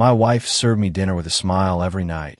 My wife served me dinner with a smile every night,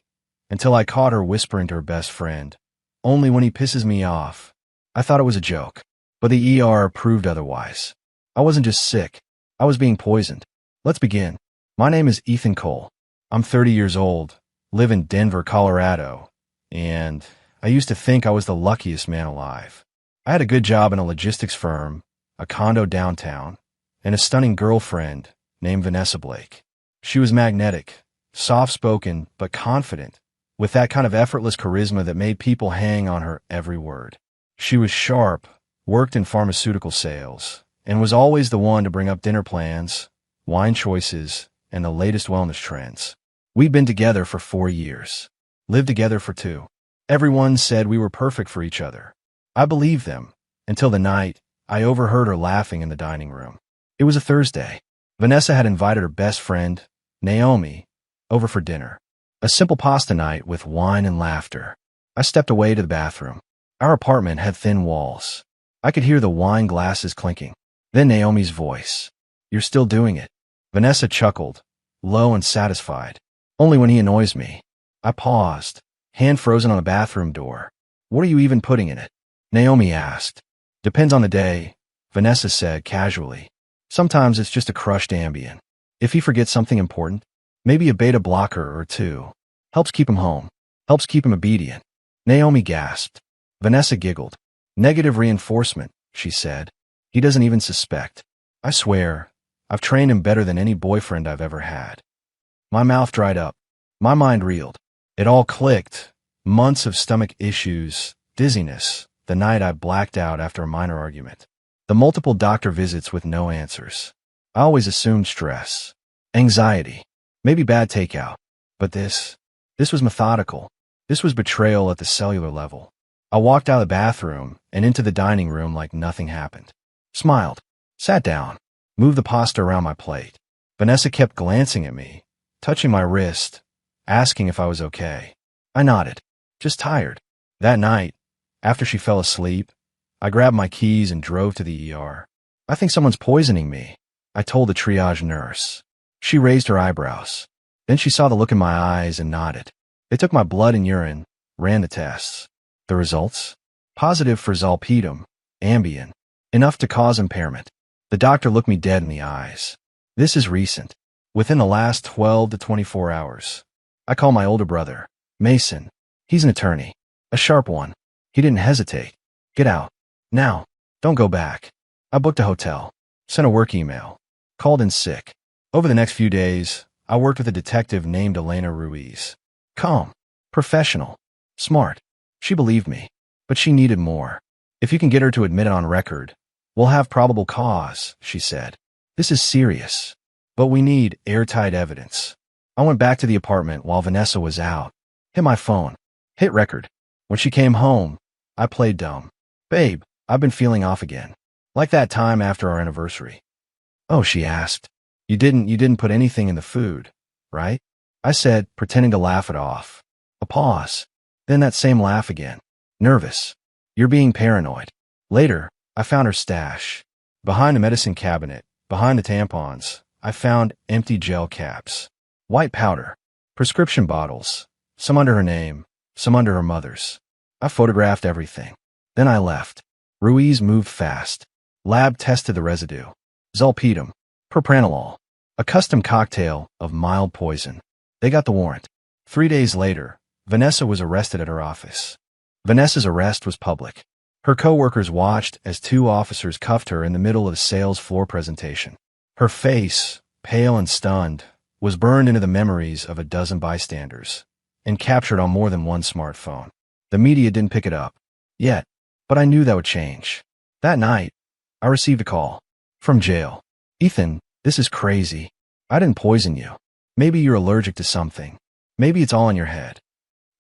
until I caught her whispering to her best friend, "Only when he pisses me off." I thought it was a joke, but the ER proved otherwise. I wasn't just sick, I was being poisoned. Let's begin. My name is Ethan Cole. I'm 30 years old, live in Denver, Colorado, and I used to think I was the luckiest man alive. I had a good job in a logistics firm, a condo downtown, and a stunning girlfriend named Vanessa Blake. She was magnetic, soft-spoken, but confident, with that kind of effortless charisma that made people hang on her every word. She was sharp, worked in pharmaceutical sales, and was always the one to bring up dinner plans, wine choices, and the latest wellness trends. We'd been together for 4 years, lived together for 2. Everyone said we were perfect for each other. I believed them, until the night I overheard her laughing in the dining room. It was a Thursday. Vanessa had invited her best friend, Naomi, over for dinner. A simple pasta night with wine and laughter. I stepped away to the bathroom. Our apartment had thin walls. I could hear the wine glasses clinking. Then Naomi's voice. "You're still doing it." Vanessa chuckled, low and satisfied. "Only when he annoys me." I paused, hand frozen on the bathroom door. "What are you even putting in it?" Naomi asked. "Depends on the day," Vanessa said casually. "Sometimes it's just a crushed Ambien. If he forgets something important, maybe a beta blocker or 2. Helps keep him home. Helps keep him obedient." Naomi gasped. Vanessa giggled. "Negative reinforcement," she said. "He doesn't even suspect. I swear, I've trained him better than any boyfriend I've ever had." My mouth dried up. My mind reeled. It all clicked. Months of stomach issues, dizziness, the night I blacked out after a minor argument. The multiple doctor visits with no answers. I always assumed stress, anxiety, maybe bad takeout. But this was methodical. This was betrayal at the cellular level. I walked out of the bathroom and into the dining room like nothing happened. Smiled, sat down, moved the pasta around my plate. Vanessa kept glancing at me, touching my wrist, asking if I was okay. I nodded, just tired. That night, after she fell asleep, I grabbed my keys and drove to the ER. "I think someone's poisoning me," I told the triage nurse. She raised her eyebrows. Then she saw the look in my eyes and nodded. They took my blood and urine, ran the tests. The results? Positive for zolpidem, Ambien, enough to cause impairment. The doctor looked me dead in the eyes. "This is recent. Within the last 12 to 24 hours. I called my older brother, Mason. He's an attorney. A sharp one. He didn't hesitate. "Get out. Now. Don't go back." I booked a hotel, sent a work email, called in sick. Over the next few days, I worked with a detective named Elena Ruiz. Calm, professional, smart. She believed me, but she needed more. "If you can get her to admit it on record, we'll have probable cause," she said. "This is serious, but we need airtight evidence." I went back to the apartment while Vanessa was out. Hit my phone. Hit record. When she came home, I played dumb. "Babe, I've been feeling off again. Like that time after our anniversary." "Oh," she asked. You didn't put anything in the food, right?" I said, pretending to laugh it off. A pause. Then that same laugh again. "Nervous. You're being paranoid." Later, I found her stash. Behind the medicine cabinet, behind the tampons, I found empty gel caps. White powder. Prescription bottles. Some under her name, some under her mother's. I photographed everything. Then I left. Ruiz moved fast. Lab tested the residue. Zolpidem. Propranolol. A custom cocktail of mild poison. They got the warrant. 3 days later, Vanessa was arrested at her office. Vanessa's arrest was public. Her coworkers watched as 2 officers cuffed her in the middle of a sales floor presentation. Her face, pale and stunned, was burned into the memories of a dozen bystanders and captured on more than one smartphone. The media didn't pick it up yet, but I knew that would change. That night, I received a call from jail. "Ethan, this is crazy. I didn't poison you. Maybe you're allergic to something. Maybe it's all in your head."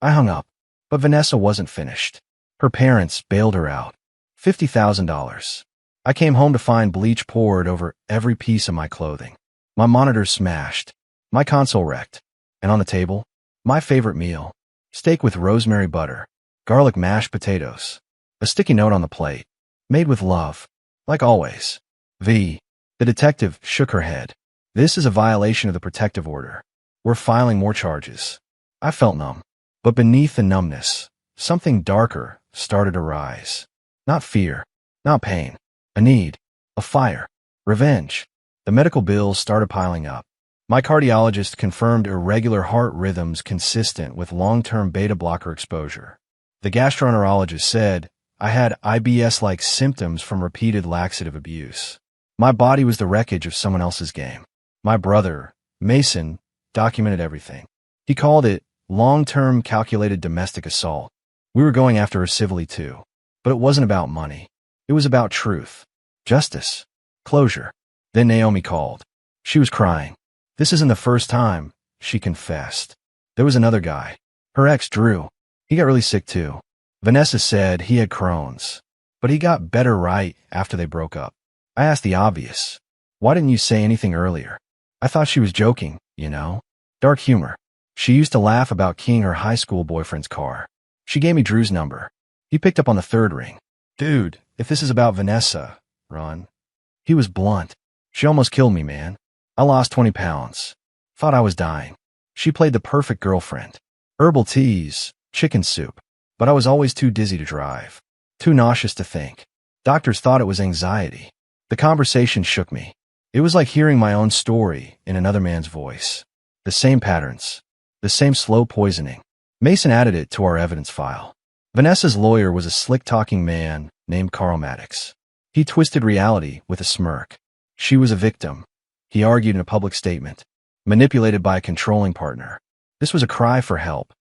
I hung up, but Vanessa wasn't finished. Her parents bailed her out. $50,000. I came home to find bleach poured over every piece of my clothing. My monitor smashed. My console wrecked. And on the table, my favorite meal, steak with rosemary butter, garlic mashed potatoes, a sticky note on the plate, made with love, like always. The detective shook her head. "This is a violation of the protective order. We're filing more charges. I felt numb. But beneath the numbness, something darker started to rise. Not fear, not pain. A need, a fire, revenge. The medical bills started piling up. My cardiologist confirmed irregular heart rhythms consistent with long-term beta blocker exposure. The gastroenterologist said I had IBS-like symptoms from repeated laxative abuse. My body was the wreckage of someone else's game. My brother, Mason, documented everything. He called it long-term calculated domestic assault. We were going after her civilly too. But it wasn't about money. It was about truth, justice, closure. Then Naomi called. She was crying. This isn't the first time, she confessed. There was another guy. Her ex, Drew. He got really sick too. Vanessa said he had Crohn's. But he got better right after they broke up. I asked the obvious. Why didn't you say anything earlier? I thought she was joking, you know? Dark humor. She used to laugh about keying her high school boyfriend's car. She gave me Drew's number. He picked up on the third ring. Dude, if this is about Vanessa, Ron. He was blunt. She almost killed me, man. I lost 20 pounds. Thought I was dying. She played the perfect girlfriend. Herbal teas, chicken soup. But I was always too dizzy to drive. Too nauseous to think. Doctors thought it was anxiety. The conversation shook me. It was like hearing my own story in another man's voice. The same patterns. The same slow poisoning. Mason added it to our evidence file. Vanessa's lawyer was a slick-talking man named Carl Maddox. He twisted reality with a smirk. She was a victim, he argued in a public statement, manipulated by a controlling partner. This was a cry for help,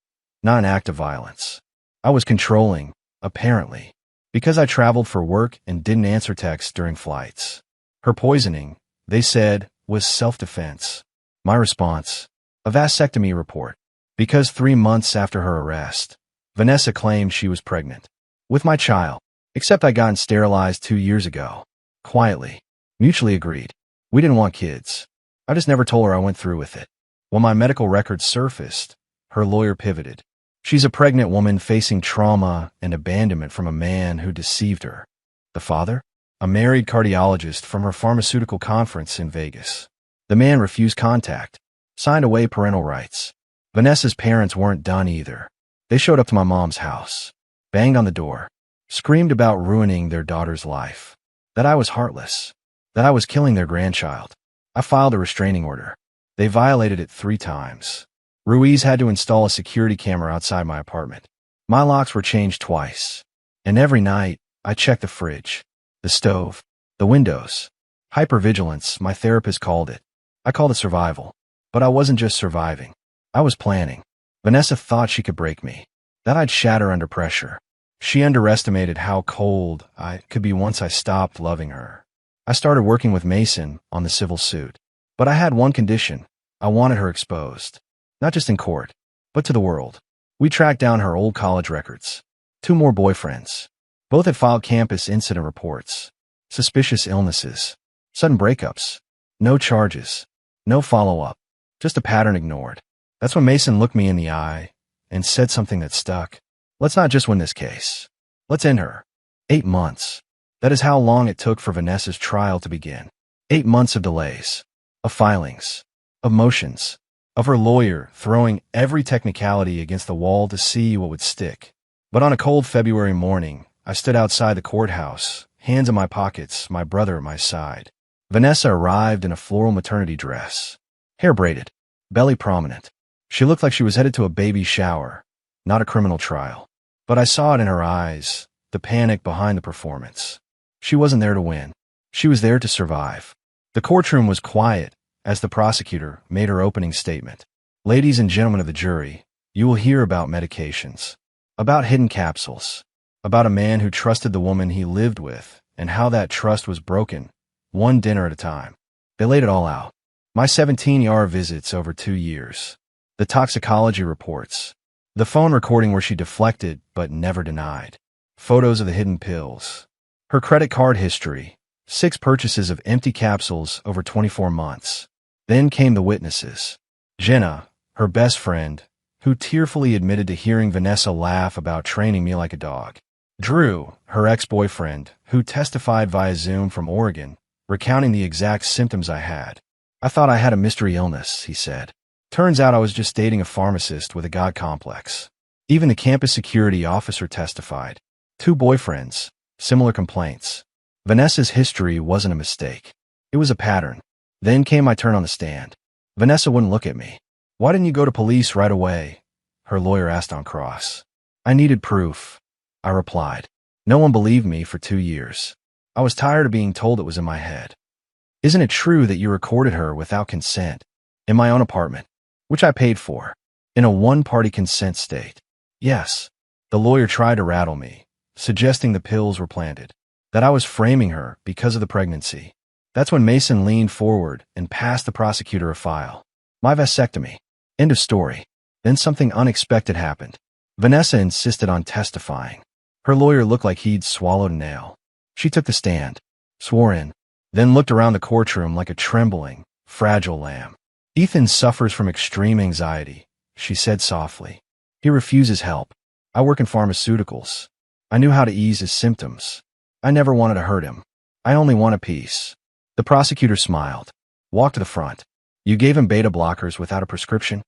not an act of violence. I was controlling, apparently, because I traveled for work and didn't answer texts during flights. Her poisoning, they said, was self-defense. My response, a vasectomy report. Because 3 months after her arrest, Vanessa claimed she was pregnant. With my child. Except I gotten sterilized 2 years ago. Quietly. Mutually agreed. We didn't want kids. I just never told her I went through with it. When my medical records surfaced, her lawyer pivoted. She's a pregnant woman facing trauma and abandonment from a man who deceived her. The father? A married cardiologist from her pharmaceutical conference in Vegas. The man refused contact. Signed away parental rights. Vanessa's parents weren't done either. They showed up to my mom's house. Banged on the door. Screamed about ruining their daughter's life. That I was heartless. That I was killing their grandchild. I filed a restraining order. They violated it 3 times. Ruiz had to install a security camera outside my apartment. My locks were changed twice. And every night, I checked the fridge, the stove, the windows. Hypervigilance, my therapist called it. I called it survival. But I wasn't just surviving. I was planning. Vanessa thought she could break me. That I'd shatter under pressure. She underestimated how cold I could be once I stopped loving her. I started working with Mason on the civil suit. But I had one condition. I wanted her exposed. Not just in court, but to the world. We tracked down her old college records. 2 more boyfriends. Both had filed campus incident reports. Suspicious illnesses. Sudden breakups. No charges. No follow-up. Just a pattern ignored. That's when Mason looked me in the eye and said something that stuck. Let's not just win this case. Let's end her. 8 months. That is how long it took for Vanessa's trial to begin. 8 months of delays. Of filings. Of motions. Of her lawyer throwing every technicality against the wall to see what would stick. But on a cold February morning, I stood outside the courthouse, hands in my pockets, my brother at my side. Vanessa arrived in a floral maternity dress. Hair braided. Belly prominent. She looked like she was headed to a baby shower, not a criminal trial. But I saw it in her eyes, the panic behind the performance. She wasn't there to win. She was there to survive. The courtroom was quiet as the prosecutor made her opening statement. Ladies and gentlemen of the jury, you will hear about medications, about hidden capsules, about a man who trusted the woman he lived with and how that trust was broken, one dinner at a time. They laid it all out. My 17 ER visits over 2 years. The toxicology reports. The phone recording where she deflected but never denied. Photos of the hidden pills. Her credit card history. 6 purchases of empty capsules over 24 months. Then came the witnesses. Jenna, her best friend, who tearfully admitted to hearing Vanessa laugh about training me like a dog. Drew, her ex-boyfriend, who testified via Zoom from Oregon, recounting the exact symptoms I had. I thought I had a mystery illness, he said. Turns out I was just dating a pharmacist with a god complex. Even the campus security officer testified. 2 boyfriends, similar complaints. Vanessa's history wasn't a mistake. It was a pattern. Then came my turn on the stand. Vanessa wouldn't look at me. Why didn't you go to police right away? Her lawyer asked on cross. I needed proof, I replied. No one believed me for 2 years. I was tired of being told it was in my head. Isn't it true that you recorded her without consent? In my own apartment, which I paid for, in a one-party consent state. Yes. The lawyer tried to rattle me, suggesting the pills were planted, that I was framing her because of the pregnancy. That's when Mason leaned forward and passed the prosecutor a file. My vasectomy. End of story. Then something unexpected happened. Vanessa insisted on testifying. Her lawyer looked like he'd swallowed a nail. She took the stand, swore in, then looked around the courtroom like a trembling, fragile lamb. Ethan suffers from extreme anxiety, she said softly. He refuses help. I work in pharmaceuticals. I knew how to ease his symptoms. I never wanted to hurt him. I only want a peace. The prosecutor smiled, walked to the front. You gave him beta blockers without a prescription?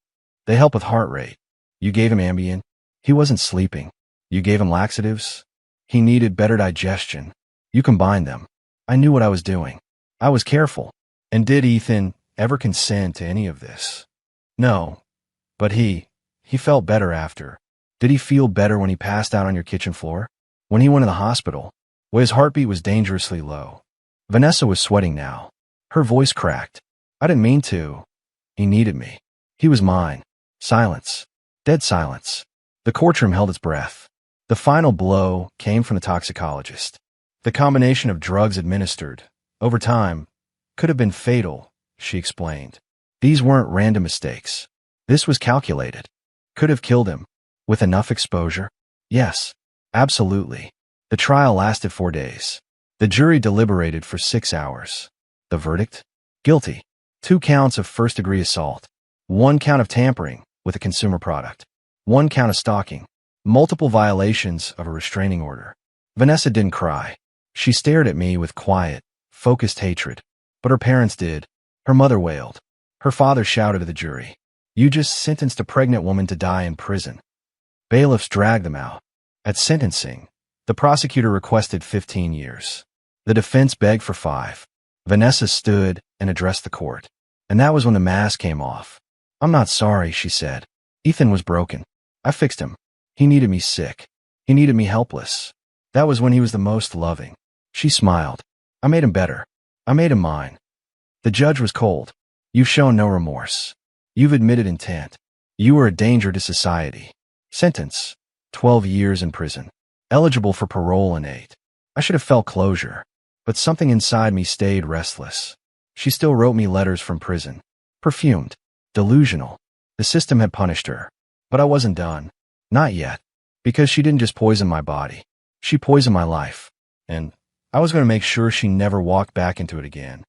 They help with heart rate. You gave him Ambien? He wasn't sleeping. You gave him laxatives? He needed better digestion. You combined them. I knew what I was doing. I was careful. And did Ethan ever consent to any of this? No. But he felt better after. Did he feel better when he passed out on your kitchen floor? When he went to the hospital? Well, his heartbeat was dangerously low. Vanessa was sweating now. Her voice cracked. I didn't mean to. He needed me. He was mine. Silence. Dead silence. The courtroom held its breath. The final blow came from the toxicologist. The combination of drugs administered, over time, could have been fatal, she explained. These weren't random mistakes. This was calculated. Could have killed him. With enough exposure? Yes, absolutely. The trial lasted 4 days. The jury deliberated for 6 hours. The verdict? Guilty. 2 counts of first-degree assault. 1 count of tampering with a consumer product. 1 count of stalking. Multiple violations of a restraining order. Vanessa didn't cry. She stared at me with quiet, focused hatred. But her parents did. Her mother wailed. Her father shouted at the jury. You just sentenced a pregnant woman to die in prison. Bailiffs dragged them out. At sentencing, the prosecutor requested 15 years. The defense begged for 5. Vanessa stood and addressed the court. And that was when the mask came off. I'm not sorry, she said. Ethan was broken. I fixed him. He needed me sick. He needed me helpless. That was when he was the most loving. She smiled. I made him better. I made him mine. The judge was cold. You've shown no remorse. You've admitted intent. You were a danger to society. Sentence: 12 years in prison. Eligible for parole in 8. I should have felt closure. But something inside me stayed restless. She still wrote me letters from prison. Perfumed. Delusional. The system had punished her. But I wasn't done. Not yet. Because she didn't just poison my body. She poisoned my life. And I was going to make sure she never walked back into it again.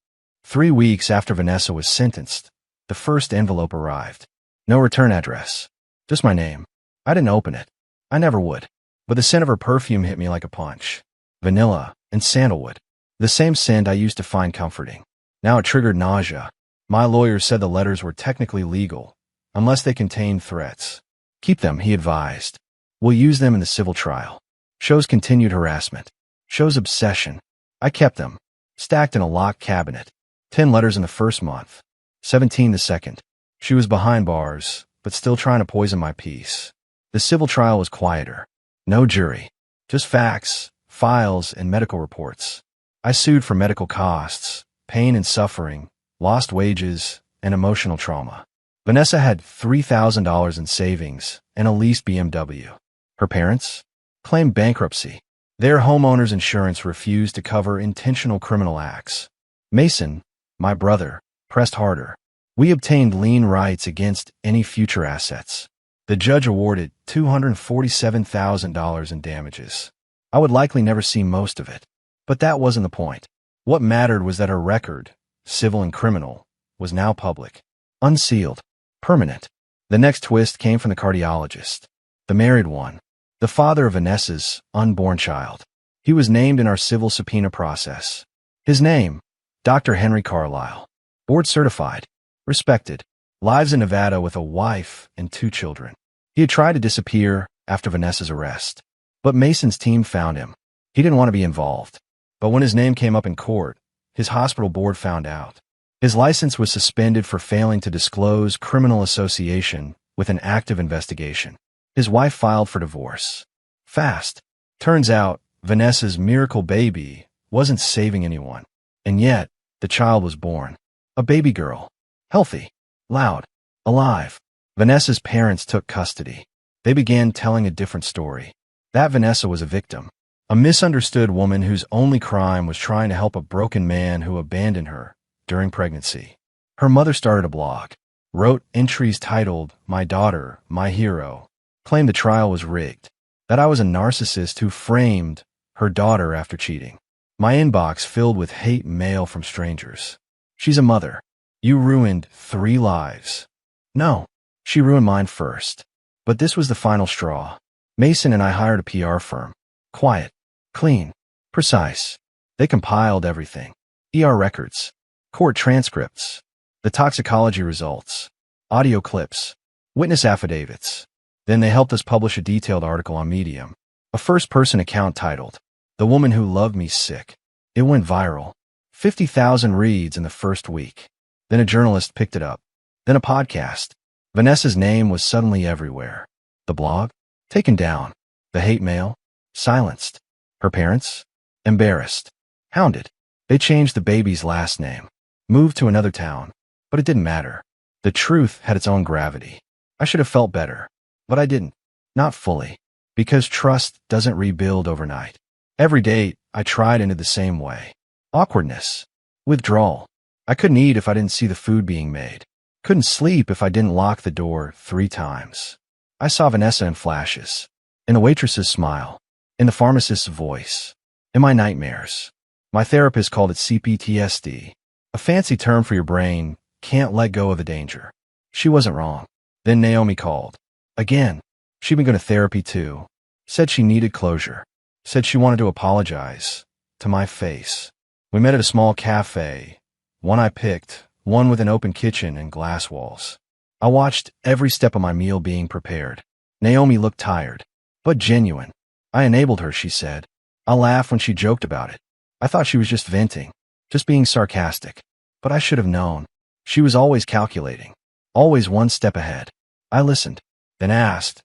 3 weeks after Vanessa was sentenced, the first envelope arrived. No return address. Just my name. I didn't open it. I never would. But the scent of her perfume hit me like a punch. Vanilla and sandalwood. The same scent I used to find comforting. Now it triggered nausea. My lawyer said the letters were technically legal, unless they contained threats. Keep them, he advised. We'll use them in the civil trial. Shows continued harassment. Shows obsession. I kept them, stacked in a locked cabinet. 10 letters in the first month. 17 the second. She was behind bars, but still trying to poison my peace. The civil trial was quieter. No jury. Just facts, files, and medical reports. I sued for medical costs, pain and suffering, lost wages, and emotional trauma. Vanessa had $3,000 in savings and a leased BMW. Her parents claimed bankruptcy. Their homeowner's insurance refused to cover intentional criminal acts. Mason, my brother, pressed harder. We obtained lien rights against any future assets. The judge awarded $247,000 in damages. I would likely never see most of it. But that wasn't the point. What mattered was that her record, civil and criminal, was now public. Unsealed. Permanent. The next twist came from the cardiologist. The married one. The father of Vanessa's unborn child. He was named in our civil subpoena process. His name, Dr. Henry Carlisle. Board certified. Respected. Lives in Nevada with a wife and 2 children. He had tried to disappear after Vanessa's arrest, but Mason's team found him. He didn't want to be involved. But when his name came up in court, his hospital board found out. His license was suspended for failing to disclose criminal association with an active investigation. His wife filed for divorce. Fast. Turns out, Vanessa's miracle baby wasn't saving anyone. And yet, the child was born. A baby girl. Healthy. Loud. Alive. Vanessa's parents took custody. They began telling a different story. That Vanessa was a victim. A misunderstood woman whose only crime was trying to help a broken man who abandoned her during pregnancy. Her mother started a blog, wrote entries titled, "My Daughter, My Hero," claimed the trial was rigged, that I was a narcissist who framed her daughter after cheating. My inbox filled with hate mail from strangers. "She's a mother. You ruined 3 lives." No, she ruined mine first. But this was the final straw. Mason and I hired a PR firm. Quiet, clean, precise. They compiled everything. ER records, court transcripts, the toxicology results, audio clips, witness affidavits. Then they helped us publish a detailed article on Medium, a first-person account titled, "The Woman Who Loved Me Sick." It went viral. 50,000 reads in the first week. Then a journalist picked it up. Then a podcast. Vanessa's name was suddenly everywhere. The blog? Taken down. The hate mail? Silenced. Her parents? Embarrassed. Hounded. They changed the baby's last name. Moved to another town. But it didn't matter. The truth had its own gravity. I should have felt better. But I didn't. Not fully. Because trust doesn't rebuild overnight. Every date, I tried ended the same way. Awkwardness. Withdrawal. I couldn't eat if I didn't see the food being made. Couldn't sleep if I didn't lock the door 3 times. I saw Vanessa in flashes. In the waitress's smile. In the pharmacist's voice. In my nightmares. My therapist called it CPTSD. A fancy term for your brain can't let go of the danger. She wasn't wrong. Then Naomi called. Again. She'd been going to therapy too. Said she needed closure. Said she wanted to apologize. To my face. We met at a small cafe. One I picked. One with an open kitchen and glass walls. I watched every step of my meal being prepared. Naomi looked tired, but genuine. I enabled her, she said. I laughed when she joked about it. I thought she was just venting, just being sarcastic. But I should have known. She was always calculating, always one step ahead. I listened, then asked,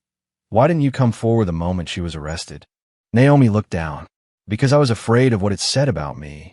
"Why didn't you come forward the moment she was arrested?" Naomi looked down. "Because I was afraid of what it said about me,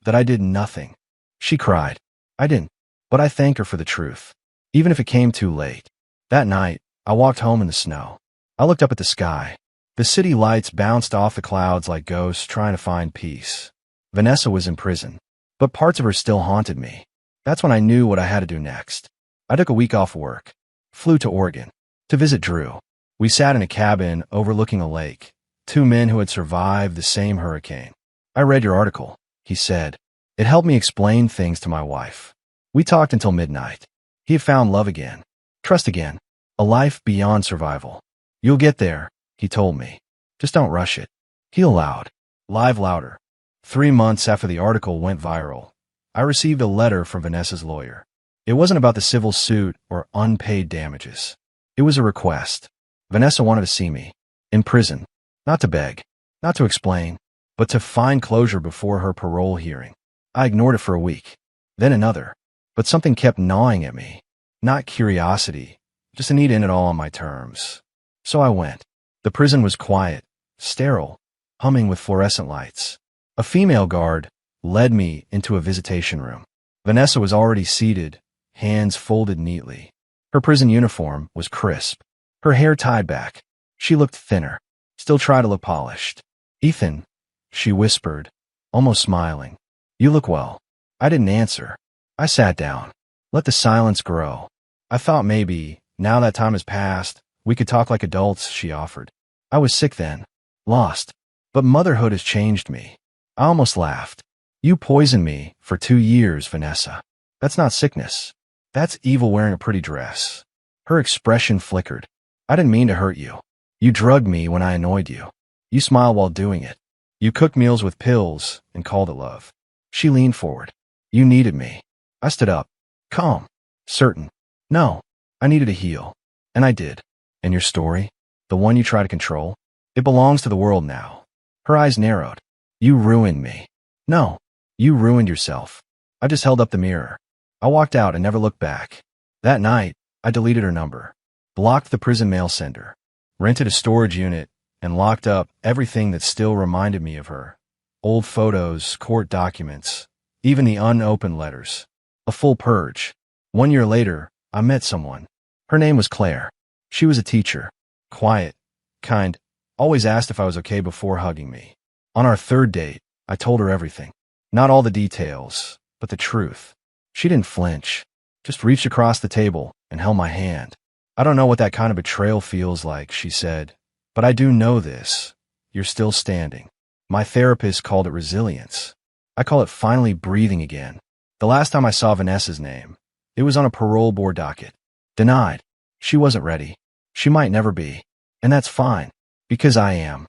that I did nothing." She cried. I didn't, but I thank her for the truth, even if it came too late. That night, I walked home in the snow. I looked up at the sky. The city lights bounced off the clouds like ghosts trying to find peace. Vanessa was in prison, but parts of her still haunted me. That's when I knew what I had to do next. I took a week off work, flew to Oregon, to visit Drew. We sat in a cabin overlooking a lake, 2 men who had survived the same hurricane. "I read your article," he said. "It helped me explain things to my wife." We talked until midnight. He had found love again, trust again, a life beyond survival. "You'll get there," he told me. "Just don't rush it." Heal loud, live louder. 3 months after the article went viral, I received a letter from Vanessa's lawyer. It wasn't about the civil suit or unpaid damages. It was a request. Vanessa wanted to see me, in prison, not to beg, not to explain, but to find closure before her parole hearing. I ignored it for a week, then another, but something kept gnawing at me. Not curiosity, just a need to end it all on my terms. So I went. The prison was quiet, sterile, humming with fluorescent lights. A female guard led me into a visitation room. Vanessa was already seated, hands folded neatly. Her prison uniform was crisp, her hair tied back. She looked thinner, still tried to look polished. "Ethan," she whispered, almost smiling. "You look well." I didn't answer. I sat down. Let the silence grow. I thought maybe, now that time has passed, we could talk like adults, she offered. I was sick then, lost. But motherhood has changed me. I almost laughed. "You poisoned me for 2 years, Vanessa. That's not sickness. That's evil wearing a pretty dress." Her expression flickered. "I didn't mean to hurt you. You drugged me when I annoyed you. You smiled while doing it. You cooked meals with pills and called it love." She leaned forward. "You needed me." I stood up, calm, certain. No, I needed to heal. And I did. And your story? The one you try to control? It belongs to the world now. Her eyes narrowed. You ruined me. No, you ruined yourself. I just held up the mirror. I walked out and never looked back. That night, I deleted her number, blocked the prison mail sender, rented a storage unit, and locked up everything that still reminded me of her. Old photos, court documents, even the unopened letters. A full purge. 1 year later, I met someone. Her name was Claire. She was a teacher. Quiet, kind, always asked if I was okay before hugging me. On our third date, I told her everything. Not all the details, but the truth. She didn't flinch, just reached across the table and held my hand. I don't know what that kind of betrayal feels like, she said, but I do know this. You're still standing. My therapist called it resilience. I call it finally breathing again. The last time I saw Vanessa's name, it was on a parole board docket. Denied. She wasn't ready. She might never be. And that's fine, because I am.